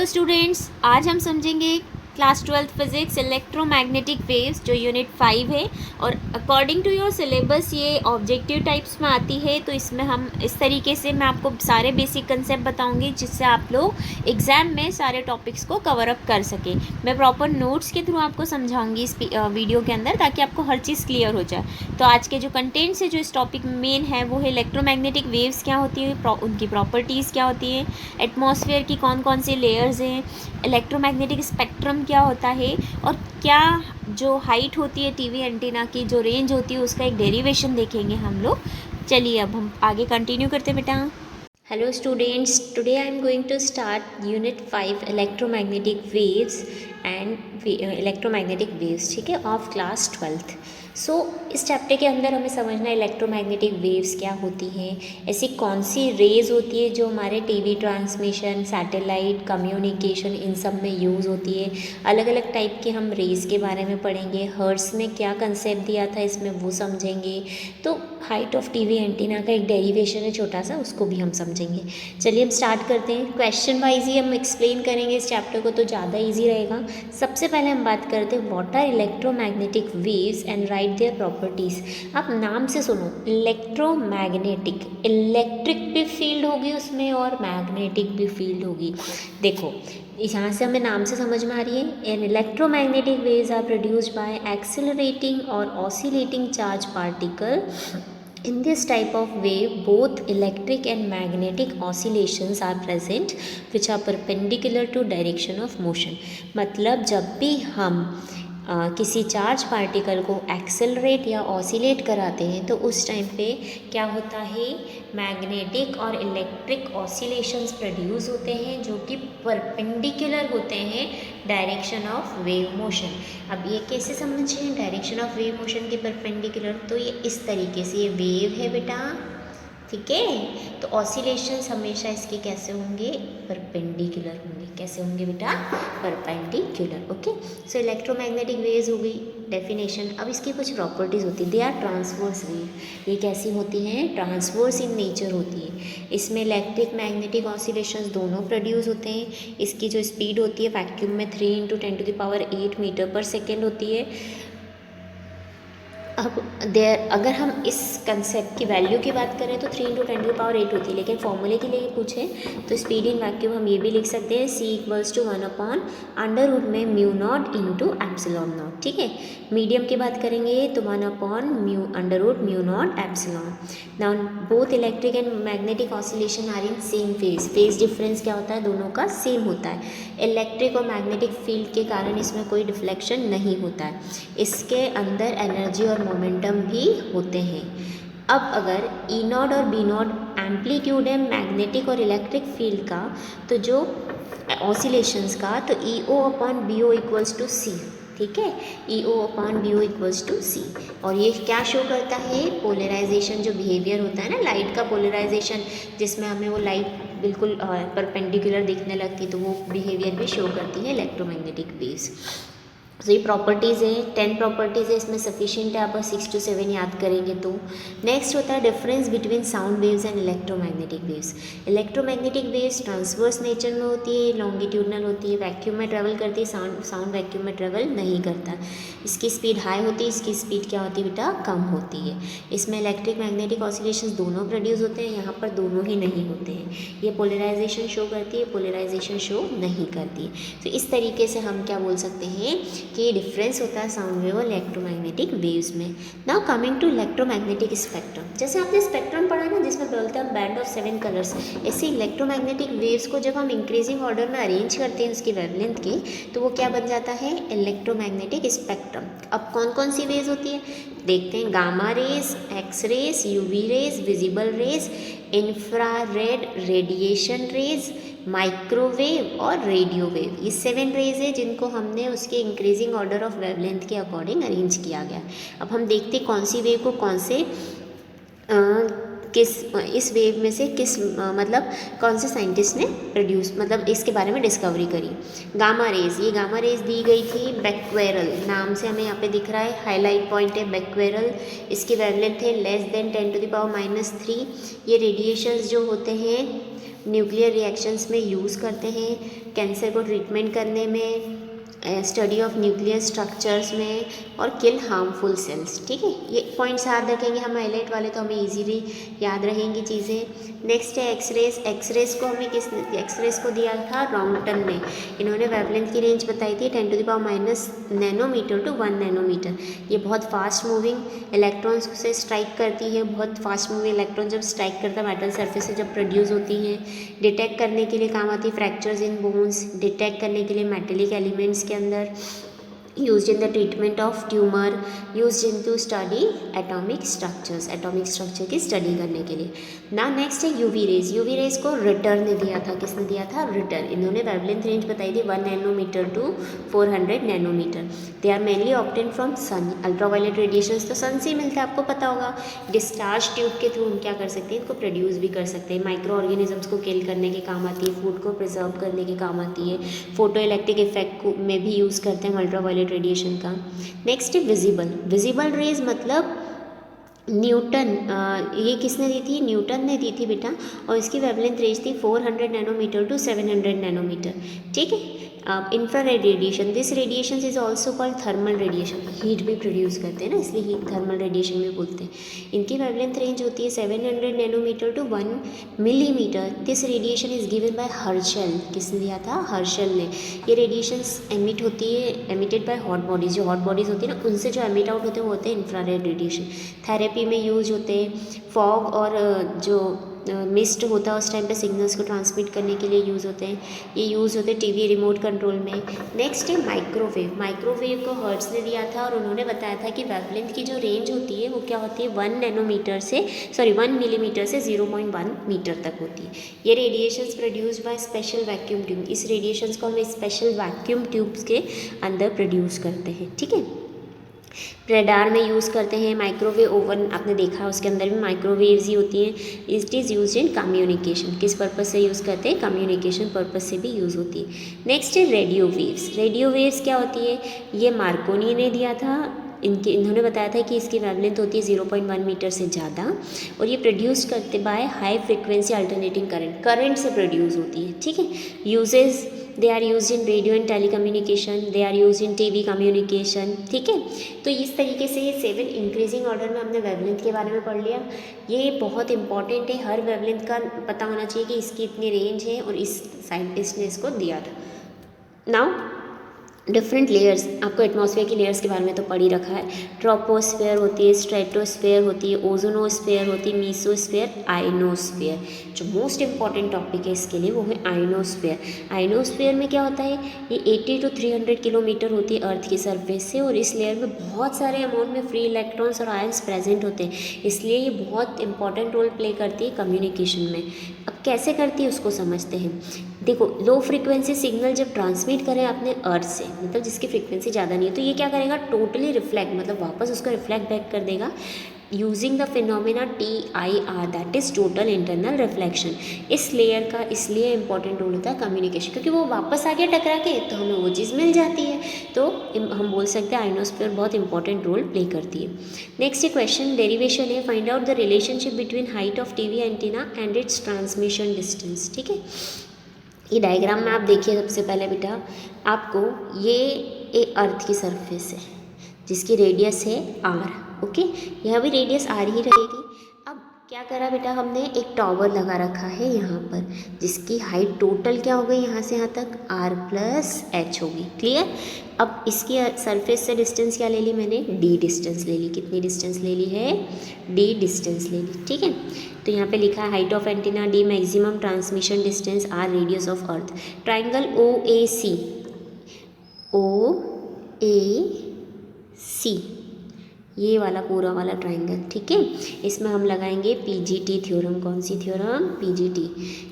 Hello students, आज हम समझेंगे class 12th physics electromagnetic waves जो यूनिट 5 है। और अकॉर्डिंग टू योर सिलेबस ये ऑब्जेक्टिव टाइप्स में आती है। तो इसमें हम इस तरीके से मैं आपको सारे बेसिक कंसेप्ट बताऊंगी जिससे आप लोग एग्ज़ाम में सारे टॉपिक्स को कवर अप कर सकें। मैं प्रॉपर नोट्स के थ्रू आपको समझाऊंगी इस वीडियो के अंदर, ताकि आपको हर चीज़ क्लियर हो जाए। तो आज के जो कंटेंट्स है जो इस टॉपिक में मेन है वो है इलेक्ट्रोमैग्नेटिक वेव्स क्या होती है, उनकी प्रॉपर्टीज़ क्या होती है, एटमॉस्फेयर की कौन कौन सी लेयर्स हैं, इलेक्ट्रोमैग्नेटिक स्पेक्ट्रम क्या होता है, और क्या जो हाइट होती है टीवी एंटीना की, जो रेंज होती है, उसका एक डेरिवेशन देखेंगे हम लोग। चलिए अब हम आगे कंटिन्यू करते हैं बेटा। Hello students, today I am going to start unit 5 electromagnetic waves and electromagnetic waves, ठीक है, ऑफ क्लास 12th। सो इस चैप्टर के अंदर हमें समझना है इलेक्ट्रोमैग्नेटिक वेव्स क्या होती हैं, ऐसी कौन सी रेज होती है जो हमारे टीवी ट्रांसमिशन, सैटेलाइट कम्युनिकेशन, इन सब में यूज़ होती है। अलग अलग टाइप के हम रेज के बारे में पढ़ेंगे। हर्ट्स में क्या कंसेप्ट दिया था इसमें वो समझेंगे। तो हाइट ऑफ टीवी एंटीना का एक डेरिवेशन है छोटा सा, उसको भी हम समझेंगे। चलिए हम स्टार्ट करते हैं। क्वेश्चन वाइज ही हम एक्सप्लेन करेंगे इस चैप्टर को, तो ज़्यादा ईजी रहेगा। सबसे पहले हम बात करते हैं what are electromagnetic waves and right their properties. आप नाम से सुनो, इलेक्ट्रोमैग्नेटिक, इलेक्ट्रिक भी फील्ड होगी उसमें और मैग्नेटिक भी फील्ड होगी। देखो यहाँ से हमें नाम से समझ में आ रही है। An electromagnetic waves are produced by accelerating और oscillating charge particle. In this type of wave, both electric and magnetic oscillations are present, which are perpendicular to direction of motion. मतलब जब भी हम किसी चार्ज पार्टिकल को accelerate या oscillate कराते हैं तो उस टाइम पे क्या होता है, मैग्नेटिक और इलेक्ट्रिक ऑसिलेशंस प्रोड्यूस होते हैं जो कि परपेंडिकुलर होते हैं डायरेक्शन ऑफ वेव मोशन। अब ये कैसे समझें डायरेक्शन ऑफ वेव मोशन के परपेंडिकुलर? तो ये इस तरीके से, ये वेव है बेटा, ठीक है। तो ऑसिलेशंस हमेशा इसके कैसे होंगे, परपेंडिकुलर होंगे। कैसे होंगे बेटा, perpendicular. Okay, so electromagnetic waves हो गई डेफिनेशन। अब इसकी कुछ प्रॉपर्टीज़ होती है। They are transverse wave. ये कैसी होती हैं, ट्रांसवर्स इन नेचर होती है। इसमें इलेक्ट्रिक मैग्नेटिक ऑसिलेशंस दोनों प्रोड्यूस होते हैं। इसकी जो स्पीड होती है वैक्यूम में 3 × 10⁸ मीटर पर सेकेंड होती है। अब अगर हम इस कंसेप्ट की वैल्यू की बात करें तो 3 × 10⁸ होती है, लेकिन फॉर्मूले के लिए पूछें तो स्पीड इन वैक्यूम हम ये भी लिख सकते हैं, C = 1/√में μ0 × ε0, ठीक है। मीडियम की बात करेंगे तो 1/√μ0 epsilon. Now both electric and magnetic oscillation are in same phase. Phase difference क्या होता है, दोनों का सेम होता है। इलेक्ट्रिक और मैग्नेटिक फील्ड के कारण इसमें कोई डिफ्लेक्शन नहीं होता है। इसके अंदर एनर्जी और मोमेंटम भी होते हैं। अब अगर E0 और B0 एम्पलीट्यूड है मैग्नेटिक और इलेक्ट्रिक फील्ड का, तो जो ऑसिलेशंस का, तो EO/BO = C, ठीक है। EO/BO = C। और ये क्या शो करता है, पोलराइजेशन, जो बिहेवियर होता है ना लाइट का, पोलराइजेशन, जिसमें हमें वो लाइट बिल्कुल परपेंडिकुलर दिखने लगती है, तो वो बिहेवियर भी शो करती है इलेक्ट्रोमैग्नेटिक वेव्स। तो ये प्रॉपर्टीज़ हैं, 10 प्रॉपर्टीज़ है, इसमें सफिशिएंट है, आप 6 to 7 याद करेंगे तो। नेक्स्ट होता है difference between sound waves and electromagnetic waves. Electromagnetic waves transverse nature में होती है, लॉन्गिट्यूडनल होती है, वैक्यूम में ट्रेवल करती है। साउंड वैक्यूम में ट्रेवल नहीं करता। इसकी स्पीड हाई होती है, इसकी स्पीड क्या होती है बेटा, कम होती है। इसमें इलेक्ट्रिक मैग्नेटिक ऑसिलेशंस दोनों प्रोड्यूस होते हैं, यहाँ पर दोनों ही नहीं होते हैं। ये पोलराइजेशन शो करती है, पोलराइजेशन शो नहीं करती है। तो इस तरीके से हम क्या बोल सकते हैं कि डिफरेंस होता है साउंड वेव और इलेक्ट्रोमैग्नेटिक वेव्स में। Now coming to electromagnetic spectrum. जैसे आपने स्पेक्ट्रम पढ़ा ना, जिसमें बोलते हैं बैंड ऑफ 7 कलर्स, ऐसे इलेक्ट्रोमैग्नेटिक वेव्स को जब हम इंक्रीजिंग ऑर्डर में अरेंज करते हैं उसकी वेवलेंथ के, तो वो क्या बन जाता है, इलेक्ट्रोमैग्नेटिक स्पेक्ट्रम। अब कौन कौन सी वेव्स होती है देखते हैं। Gamma rays, X rays, UV rays, visible rays, infrared radiation rays, microwave और रेडियो वेव। ये 7 रेज है जिनको हमने उसके इंक्रीजिंग ऑर्डर ऑफ वेवलेंथ के अकॉर्डिंग अरेंज किया गया। अब हम देखते हैं कौन सी वेव को कौन से इस वेव में से मतलब कौन से साइंटिस्ट ने प्रोड्यूस, मतलब इसके बारे में डिस्कवरी करी। गामा रेज, ये गामा रेज दी गई थी बेक्वेरल नाम से, हमें यहाँ पे दिख रहा है, हाईलाइट पॉइंट है बेक्वेरल। इसकी वेवलेंथ है <10⁻³ -3। ये रेडिएशंस जो होते हैं न्यूक्लियर रिएक्शंस में यूज़ करते हैं, कैंसर को ट्रीटमेंट करने में, स्टडी ऑफ न्यूक्लियर स्ट्रक्चर्स में, और किल हार्मफुल सेल्स। ठीक है, ये पॉइंट्स याद रखेंगे हम हाईलाइट वाले, तो हमें इजीली याद रहेंगी चीज़ें। नेक्स्ट है एक्सरेज। एक्सरेज को हमें एक्सरेज को दिया था रॉन्गटन में। इन्होंने वेवलेंथ की रेंज बताई थी 10⁻⁻⁻ नैनोमीटर टू 1 नैनोमीटर। ये बहुत फास्ट मूविंग इलेक्ट्रॉन्स से स्ट्राइक करती है। बहुत फास्ट मूविंग इलेक्ट्रॉन जब स्ट्राइक करता है मेटल सरफेस से जब प्रोड्यूस होती हैं। डिटेक्ट करने के लिए काम आती है फ्रैक्चर्स इन बोन्स, डिटेक्ट करने के लिए मेटेलिक एलिमेंट्स के अंदर, used in the treatment of tumor, used in to study atomic structures, atomic structure की स्टडी करने के लिए ना। नेक्स्ट है यूवी रेज। यूवी रेज को रिटर ने दिया था, किसने दिया था? रिटर। इन्होंने वेवलेंथ रेंज बताई थी 1 nanometre to 400 nanometre. They are mainly obtain from sun. Ultraviolet radiations तो सन से ही मिलता है, आपको पता होगा। डिस्चार्ज ट्यूब के थ्रू हम क्या कर सकते हैं, इनको प्रोड्यूस भी कर सकते हैं। माइक्रो ऑर्गेनिजम्स को किल करने के काम आती है, फूड को प्रिजर्व करने के काम आती है, फोटो इलेक्ट्रिक इफेक्ट को में भी यूज़ करते हैं अल्ट्रावायलेट रेडिएशन का। नेक्स्ट है विजिबल। विजिबल रेज मतलब न्यूटन, ये किसने दी थी? न्यूटन ने दी थी बेटा, और इसकी वेवलेंथ रेंज थी 400 नैनोमीटर टू 700 नैनोमीटर। ठीक है। Infrared radiation, this radiation is also called thermal radiation. Heat भी प्रोड्यूस करते हैं ना, इसलिए हीट थर्मल रेडिएशन भी बोलते हैं। इनकी वेवलेंथ रेंज होती है 700 nanometre to 1 millimetre. This radiation is given by Herschel. किसने दिया था? हर्शल ने। ये रेडिएशंस एमिट होती है, एमिटेड बाय हॉट बॉडीज। जो हॉट बॉडीज होती है ना, उनसे जो एमिट आउट होते हैं वो होते हैं इंफ्रारेड रेडिएशन। थेरेपी में यूज होते हैं। फॉग और जो मिस्ट होता है उस टाइम पे सिग्नल्स को ट्रांसमिट करने के लिए यूज़ होते हैं। ये यूज़ होते हैं टीवी रिमोट कंट्रोल में। नेक्स्ट है माइक्रोवेव। माइक्रोवेव को हर्ट्ज ने दिया था और उन्होंने बताया था कि वेवलेंथ की जो रेंज होती है वो क्या होती है 1 मिलीमीटर से 0.1 मीटर तक होती है। ये radiations produce by special vacuum tube. इस रेडिएशंस को हम स्पेशल वैक्यूम ट्यूब्स के अंदर प्रोड्यूस करते हैं। ठीक है। रेडार में यूज़ करते हैं। माइक्रोवेव ओवन आपने देखा, उसके अंदर भी माइक्रोवेव्स ही होती हैं। It is use in communication. किस पर्पज़ से यूज़ करते हैं? कम्युनिकेशन पर्पज़ से भी यूज़ होती है। नेक्स्ट है रेडियो वेव्स। रेडियो वेव्स क्या होती है? ये मार्कोनी ने दिया था। इन्होंने बताया था कि इसकी वेवलेंथ होती है 0.1 मीटर से ज़्यादा, और ये प्रोड्यूस करते by high frequency alternating current से प्रोड्यूस होती है। ठीक है। Uses, they are use in radio and telecommunication, they are use in TV communication. ठीक है। तो इस तरीके से ये 7 इंक्रीजिंग ऑर्डर में हमने वेवलेंथ के बारे में पढ़ लिया। ये बहुत इंपॉर्टेंट है, हर वेवलेंथ का पता होना चाहिए कि इसकी इतनी रेंज है और इस साइंटिस्ट ने इसको दिया था। नाउ डिफरेंट लेयर्स, आपको एटमॉस्फेयर की लेयर्स के बारे में तो पढ़ ही रखा है। ट्रोपोस्फेयर होती है, स्ट्रेटोस्फेयर होती है, ओजोनोस्फेयर होती है, मीसोस्फेयर, आइनोस्फेयर। जो मोस्ट इंपॉर्टेंट टॉपिक है इसके लिए वो है आइनोस्फेयर। आइनोस्फेयर में क्या होता है? ये 80 to 300 किलोमीटर होती है अर्थ की सरफेस से, और इस लेयर में बहुत सारे अमाउंट में फ्री इलेक्ट्रॉन्स और आयंस प्रेजेंट होते हैं, इसलिए ये बहुत इंपॉर्टेंट रोल प्ले करती है कम्युनिकेशन में। अब कैसे करती है उसको समझते हैं। देखो, लो फ्रीक्वेंसी सिग्नल जब ट्रांसमिट करें अपने अर्थ से, मतलब जिसकी फ्रीक्वेंसी ज़्यादा नहीं है, तो ये क्या करेगा? टोटली रिफ्लेक्ट, मतलब वापस उसको रिफ्लेक्ट बैक कर देगा using the phenomena TIR, that is total internal reflection. इस लेयर का इसलिए इंपॉर्टेंट रोल होता है कम्युनिकेशन, क्योंकि वो वापस आ गया टकरा के तो हमें वो चीज़ मिल जाती है। तो हम बोल सकते हैं आइनोस्फेयर बहुत इंपॉर्टेंट रोल प्ले करती है। नेक्स्ट क्वेश्चन डेरिवेशन है, find out the relationship between height of TV antenna and it's transmission distance. ठीक है। ये डायग्राम में आप देखिए, सबसे पहले बेटा आपको ये अर्थ की सरफेस है जिसकी रेडियस है R। ओके, यह भी रेडियस R ही रहेगी। अब क्या करा बेटा, हमने एक टॉवर लगा रखा है यहाँ पर जिसकी हाइट टोटल क्या हो गई यहाँ से यहाँ तक R+H होगी। क्लियर। अब इसकी सरफेस से डिस्टेंस क्या ले ली मैंने? D डिस्टेंस ले ली। कितनी डिस्टेंस ले ली है? D डिस्टेंस ले ली। ठीक है। तो यहाँ पे लिखा है height of antenna D, maximum transmission distance R, radius of earth. Triangle OAC, ये वाला पूरा वाला ट्राइंगल। ठीक है। इसमें हम लगाएंगे PGT थ्योरम। कौन सी थ्योरम? PGT।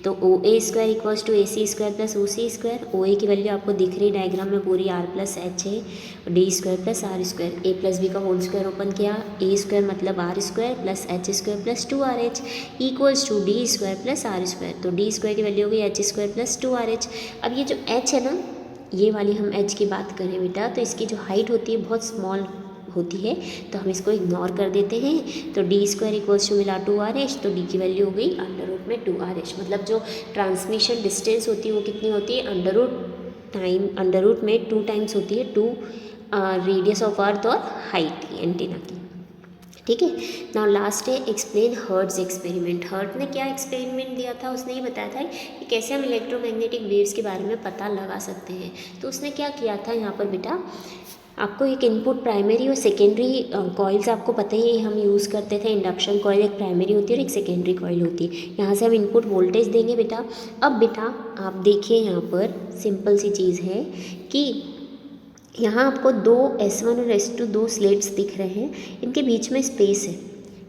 तो OA² equals to AC² plus OC²। OA की वैल्यू आपको दिख रही डायग्राम में पूरी R+H है, D² plus R²। A plus B का होल स्क्वायर ओपन किया, A² मतलब R² plus H² plus 2RH equals to D² plus R²। तो D² की वैल्यू हो गई H² प्लस 2RH। अब ये जो H है ना, ये वाली हम H की बात करें बेटा, तो इसकी जो हाइट होती है बहुत स्मॉल होती है, तो हम इसको इग्नोर कर देते हैं। तो d² इक्वल्स टू मिला 2RH, तो d की वैल्यू हो गई √2RH। मतलब जो ट्रांसमिशन डिस्टेंस होती है वो कितनी होती है, अंडर रूट में 2 टाइम्स होती है, 2 रेडियस ऑफ अर्थ और हाइट की एंटीना की। ठीक है। नाउ लास्ट है एक्सप्लेन हर्ट्ज एक्सपेरिमेंट। हर्ट ने क्या एक्सपेरिमेंट दिया था, उसने ये बताया था कि कैसे हम इलेक्ट्रोमैग्नेटिक वेव्स के बारे में पता लगा सकते हैं। तो उसने क्या किया था यहाँ पर बेटा, आपको एक इनपुट प्राइमरी और सेकेंडरी कॉइल्स आपको पता ही है हम यूज़ करते थे। इंडक्शन कॉइल एक प्राइमरी होती है और एक सेकेंडरी कॉइल होती है। यहाँ से हम इनपुट वोल्टेज देंगे बेटा। अब बेटा आप देखिए यहाँ पर सिंपल सी चीज़ है कि यहाँ आपको 2 S1 और S2 2 स्लेट्स दिख रहे हैं, इनके बीच में स्पेस है।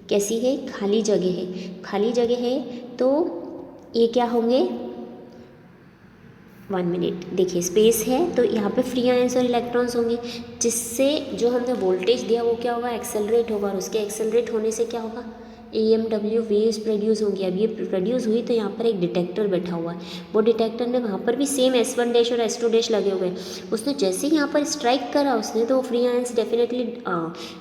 कैसी है, खाली जगह है। खाली जगह है तो ये क्या होंगे, 1 मिनट, देखिए स्पेस है तो यहाँ पे फ्री आयंस और इलेक्ट्रॉन्स होंगे, जिससे जो हमने वोल्टेज दिया वो क्या होगा, एक्सेलरेट होगा। और उसके एक्सेलरेट होने से क्या होगा, EMW वेव्स प्रोड्यूस होंगी। अब ये प्रोड्यूस हुई तो यहाँ पर एक डिटेक्टर बैठा हुआ है, वो डिटेक्टर ने वहाँ पर भी सेम S1 डैश और S2 डैश लगे हुए हैं। उसने जैसे ही यहाँ पर स्ट्राइक करा उसने, तो फ्री आयंस डेफिनेटली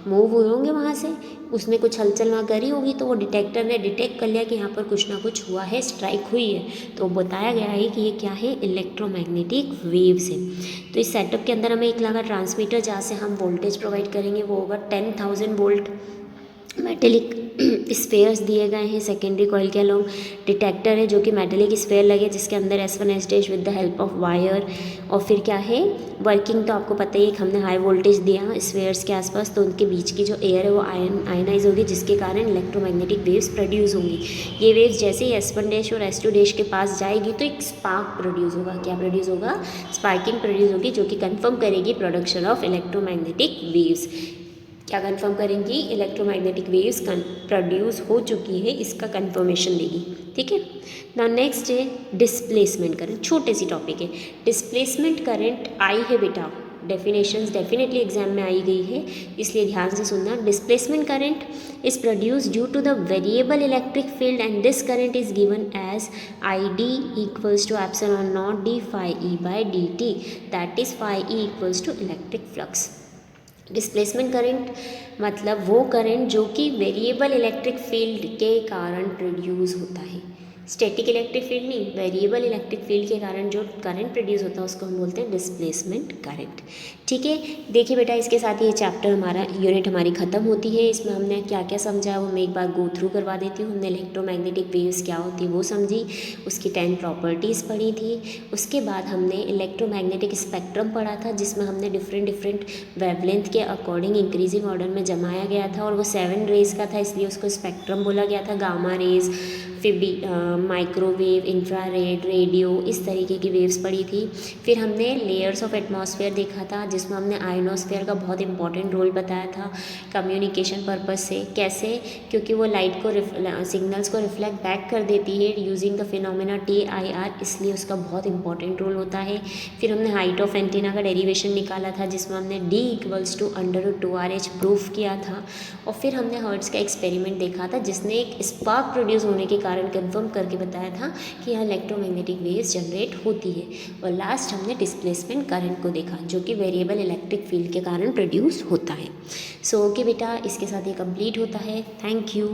मूव हुए होंगे वहाँ से, उसने कुछ हलचल वहाँ करी होगी, तो वो डिटेक्टर ने डिटेक्ट कर लिया कि यहाँ पर कुछ ना कुछ हुआ है, स्ट्राइक हुई है। तो बताया गया है कि ये क्या है, इलेक्ट्रोमैग्नेटिक वेव्स है। तो इस सेटअप के अंदर हमें एक लगा ट्रांसमीटर, जहाँ से हम वोल्टेज प्रोवाइड करेंगे, वो होगा 10,000 वोल्ट। मेटेलिक स्फेयर्स दिए गए हैं सेकेंडरी कॉइल के अलोंग। डिटेक्टर है जो कि मेटेलिक स्फेयर लगे, जिसके अंदर S1 S dash with the help of wire. और फिर क्या है, वर्किंग तो आपको पता ही है कि हमने हाई वोल्टेज दिया स्फेयर्स के आसपास, तो उनके बीच की जो एयर है वो आयनाइज होगी, जिसके कारण इलेक्ट्रोमैग्नेटिक वेव्स प्रोड्यूस होंगी। ये वेव्स जैसे ही S1 डैश और S2 डैश के पास जाएगी तो एक स्पार्क प्रोड्यूस होगा। क्या प्रोड्यूस होगा, स्पार्किंग प्रोड्यूस होगी, जो कि कंफर्म करेगी प्रोडक्शन ऑफ इलेक्ट्रोमैग्नेटिक वेव्स। क्या कंफर्म करेंगी, इलेक्ट्रोमैग्नेटिक वेव्स प्रोड्यूस हो चुकी है, इसका कंफर्मेशन देगी। ठीक है ना। नेक्स्ट है डिस्प्लेसमेंट करंट, छोटे सी टॉपिक है। डिस्प्लेसमेंट करंट आई है बेटा, डेफिनेशंस डेफिनेटली एग्जाम में आई गई है, इसलिए ध्यान से सुनना। Displacement current is produce due to the variable electric field and this current is given as ID equals to epsilon naught d phi E by dt, that is phi E equals to electric flux. Displacement current मतलब वो current जो कि variable electric field के कारण produce होता है। Static electric field नहीं, variable electric field के कारण जो करंट प्रोड्यूस होता है उसको हम बोलते हैं डिस्प्लेसमेंट करंट। ठीक है, देखिए बेटा इसके साथ ये चैप्टर हमारा यूनिट हमारी ख़त्म होती है। इसमें हमने क्या क्या समझा है वो मैं एक बार गो थ्रू करवा देती हूँ। हमने इलेक्ट्रोमैग्नेटिक वेव्स क्या होती है वो समझी, उसकी 10 प्रॉपर्टीज़ पढ़ी थी। उसके बाद हमने इलेक्ट्रोमैग्नेटिक स्पेक्ट्रम पढ़ा था, जिसमें हमने डिफरेंट वेवलेंथ के अकॉर्डिंग इंक्रीजिंग ऑर्डर में जमाया गया था, और वो 7 रेज का था, इसलिए उसको स्पेक्ट्रम बोला गया था। गामा रेज, फिर माइक्रोवेव, इंफ्रारेड, रेडियो, इस तरीके की वेव्स पढ़ी थी। फिर हमने लेयर्स ऑफ एटमॉस्फेयर देखा था, जिसमें हमने आयनोस्फेयर का बहुत इंपॉर्टेंट रोल बताया था कम्युनिकेशन पर्पस से। कैसे, क्योंकि वो लाइट को सिग्नल्स को रिफ्लेक्ट बैक कर देती है यूजिंग द फिनोमेना TIR, इसलिए उसका बहुत इंपॉर्टेंट रोल होता है। फिर हमने हाइट ऑफ एंटीना का डेरिवेशन निकाला था, जिसमें हमने D equals to √2RH proof किया था। और फिर हमने हर्ट्ज का एक्सपेरिमेंट देखा था, जिसने एक स्पार्क प्रोड्यूस होने के कारण कंफर्म करके बताया था कि यहाँ इलेक्ट्रोमैग्नेटिक वेव्स जनरेट होती है। और लास्ट हमने डिस्प्लेसमेंट करंट को देखा, जो कि वेरिएबल इलेक्ट्रिक फील्ड के कारण प्रोड्यूस होता है। सो ओके बेटा, इसके साथ ये कंप्लीट होता है। Thank you.